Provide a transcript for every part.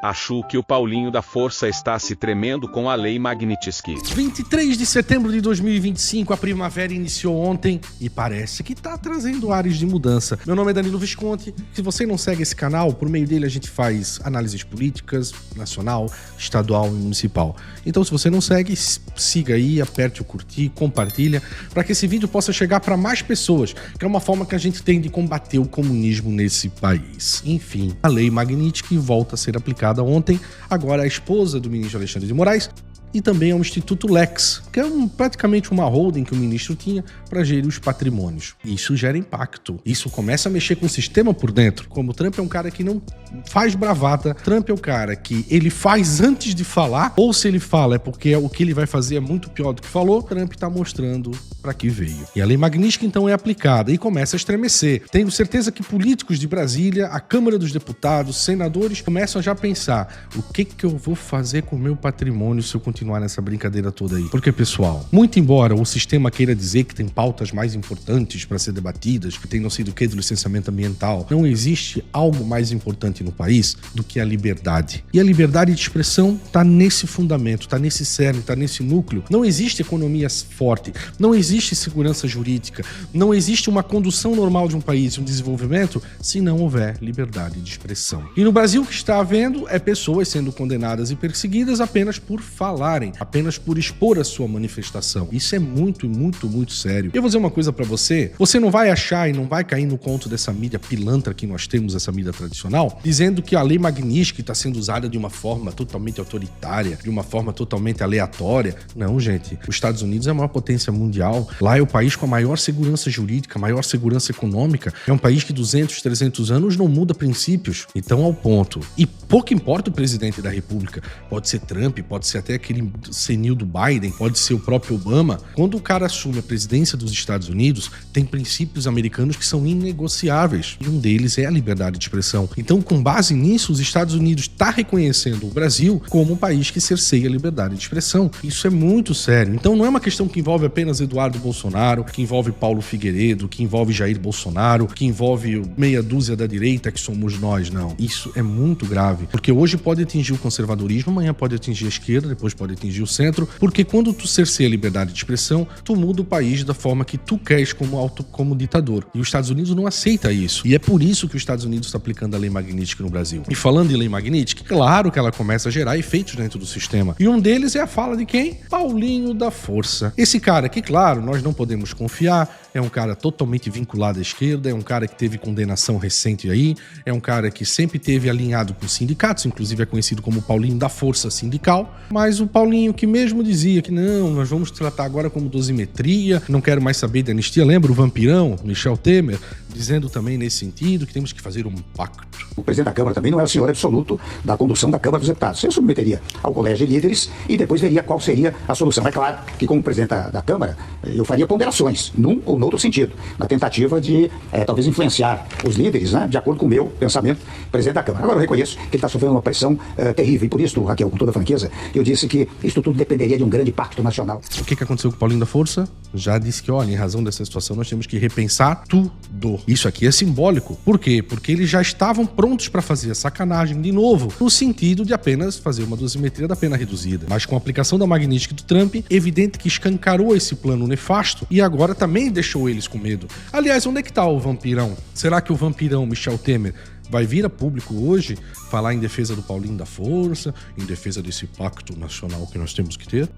Acho que o Paulinho da Força está se tremendo com a Lei Magnitsky. 23 de setembro de 2025, a primavera iniciou ontem e parece que tá trazendo ares de mudança. Meu nome é Danilo Visconti. Se você não segue esse canal, por meio dele a gente faz análises políticas, nacional, estadual e municipal. Então, se você não segue, siga aí, aperte o curtir, compartilha, para que esse vídeo possa chegar para mais pessoas, que é uma forma que a gente tem de combater o comunismo nesse país. Enfim, a Lei Magnitsky volta a ser aplicada ontem, agora a esposa do ministro Alexandre de Moraes, e também ao Instituto Lex, que é praticamente uma holding que o ministro tinha para gerir os patrimônios. Isso gera impacto. Isso começa a mexer com o sistema por dentro. Como o Trump é um cara que não faz bravata, Trump é um cara que ele faz antes de falar, ou se ele fala é porque o que ele vai fazer é muito pior do que falou, Trump está mostrando para que veio. E a Lei Magnitsky então é aplicada e começa a estremecer. Tenho certeza que políticos de Brasília, a Câmara dos Deputados, senadores começam a já pensar: o que eu vou fazer com o meu patrimônio se eu continuar nessa brincadeira toda aí? Porque, pessoal, muito embora o sistema queira dizer que tem pautas mais importantes para ser debatidas, que tem não sei do que do licenciamento ambiental, não existe algo mais importante no país do que a liberdade. E a liberdade de expressão está nesse fundamento, está nesse cerne, está nesse núcleo. Não existe economia forte, não existe segurança jurídica, não existe uma condução normal de um país, um desenvolvimento, se não houver liberdade de expressão. E no Brasil o que está havendo é pessoas sendo condenadas e perseguidas apenas por falarem, apenas por expor a sua manifestação. Isso é muito, muito, muito sério. E eu vou dizer uma coisa pra você: você não vai achar e não vai cair no conto dessa mídia pilantra que nós temos, essa mídia tradicional, dizendo que a Lei Magnitsky está sendo usada de uma forma totalmente autoritária, de uma forma totalmente aleatória. Não, gente. Os Estados Unidos é a maior potência mundial. Lá é o país com a maior segurança jurídica, a maior segurança econômica. É um país que 200, 300 anos não muda princípios. Então, ao ponto. E pouco importa o presidente da República. Pode ser Trump, pode ser até aquele senil do Biden, pode ser o próprio Obama. Quando o cara assume a presidência dos Estados Unidos, tem princípios americanos que são inegociáveis. E um deles é a liberdade de expressão. Então, com base nisso, os Estados Unidos está reconhecendo o Brasil como um país que cerceia a liberdade de expressão. Isso é muito sério. Então, não é uma questão que envolve apenas Eduardo Bolsonaro, que envolve Paulo Figueiredo, que envolve Jair Bolsonaro, que envolve meia dúzia da direita, que somos nós, não. Isso é muito grave, porque hoje pode atingir o conservadorismo, amanhã pode atingir a esquerda, depois pode atingir o centro, porque quando tu cerceia a liberdade de expressão, tu muda o país da forma que tu queres como ditador. E os Estados Unidos não aceita isso. E é por isso que os Estados Unidos está aplicando a Lei Magnitsky no Brasil. E falando em Lei Magnitsky, claro que ela começa a gerar efeitos dentro do sistema. E um deles é a fala de quem? Paulinho da Força. Esse cara que, claro, nós não podemos confiar, é um cara totalmente vinculado à esquerda, é um cara que teve condenação recente aí, é um cara que sempre teve alinhado com sindicatos, inclusive é conhecido como Paulinho da Força Sindical, mas o Paulinho que mesmo dizia que não, nós vamos tratar agora como dosimetria, não quero mais saber de anistia. Lembra o vampirão, Michel Temer, dizendo também nesse sentido que temos que fazer um pacto. O presidente da Câmara também não é o senhor absoluto da condução da Câmara dos Deputados. Eu submeteria ao colégio de líderes e depois veria qual seria a solução. É claro que, como presidente da Câmara, eu faria ponderações, num ou no outro sentido, na tentativa de, talvez, influenciar os líderes, né, de acordo com o meu pensamento, presidente da Câmara. Agora, eu reconheço que ele está sofrendo uma pressão terrível, e por isso, Raquel, com toda a franqueza, eu disse que isso tudo dependeria de um grande pacto nacional. O que aconteceu com o Paulinho da Força? Já disse que, olha, em razão dessa situação, nós temos que repensar tudo. Isso aqui é simbólico. Por quê? Porque eles já estavam prontos para fazer a sacanagem de novo, no sentido de apenas fazer uma dosimetria da pena reduzida. Mas com a aplicação da Magnitsky do Trump, evidente que escancarou esse plano nefasto e agora também deixou eles com medo. Aliás, onde é que está o vampirão? Será que o vampirão Michel Temer vai vir a público hoje falar em defesa do Paulinho da Força, em defesa desse pacto nacional que nós temos que ter?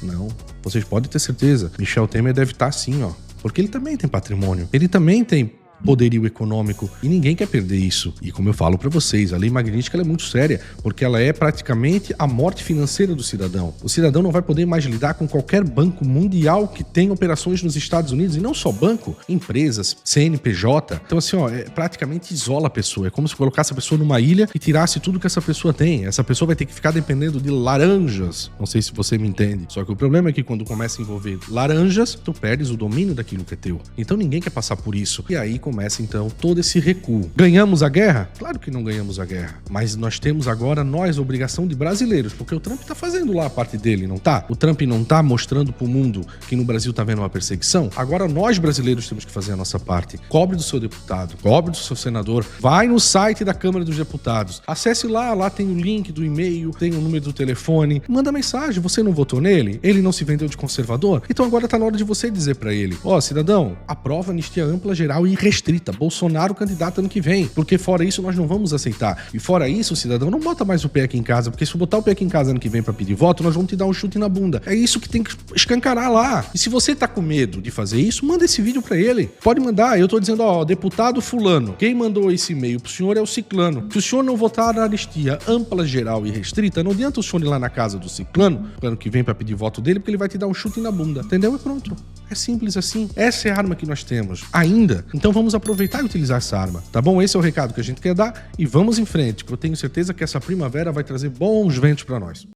Não. Vocês podem ter certeza. Michel Temer deve estar assim, ó. Porque ele também tem patrimônio. Ele também tem poderio econômico e ninguém quer perder isso. E como eu falo para vocês, a Lei Magnitsky ela é muito séria, porque ela é praticamente a morte financeira do cidadão. O cidadão não vai poder mais lidar com qualquer banco mundial que tenha operações nos Estados Unidos, e não só banco, empresas, CNPJ. Então assim, ó, praticamente isola a pessoa. É como se colocasse a pessoa numa ilha e tirasse tudo que essa pessoa tem. Essa pessoa vai ter que ficar dependendo de laranjas. Não sei se você me entende. Só que o problema é que quando começa a envolver laranjas, tu perdes o domínio daquilo que é teu. Então ninguém quer passar por isso. E aí começa então todo esse recuo. Ganhamos a guerra? Claro que não ganhamos a guerra, mas nós temos agora, nós, a obrigação de brasileiros, porque o Trump tá fazendo lá a parte dele, não tá? O Trump não tá mostrando pro mundo que no Brasil tá havendo uma perseguição? Agora nós, brasileiros, temos que fazer a nossa parte. Cobre do seu deputado, cobre do seu senador, vai no site da Câmara dos Deputados, acesse lá tem o link do e-mail, tem o número do telefone, manda mensagem, você não votou nele? Ele não se vendeu de conservador? Então agora tá na hora de você dizer pra ele, cidadão, aprova a anistia ampla, geral e restrita, Bolsonaro candidato ano que vem, porque fora isso nós não vamos aceitar. E fora isso, cidadão, não bota mais o pé aqui em casa, porque se botar o pé aqui em casa ano que vem pra pedir voto, nós vamos te dar um chute na bunda. É isso que tem que escancarar lá. E se você tá com medo de fazer isso, manda esse vídeo pra ele. Pode mandar, eu tô dizendo, deputado fulano, quem mandou esse e-mail pro senhor é o ciclano. Se o senhor não votar na anistia ampla, geral e restrita, não adianta o senhor ir lá na casa do ciclano, ano que vem pra pedir voto dele, porque ele vai te dar um chute na bunda. Entendeu? E pronto. É simples assim. Essa é a arma que nós temos ainda. Então vamos aproveitar e utilizar essa arma, tá bom? Esse é o recado que a gente quer dar e vamos em frente, porque eu tenho certeza que essa primavera vai trazer bons ventos pra nós.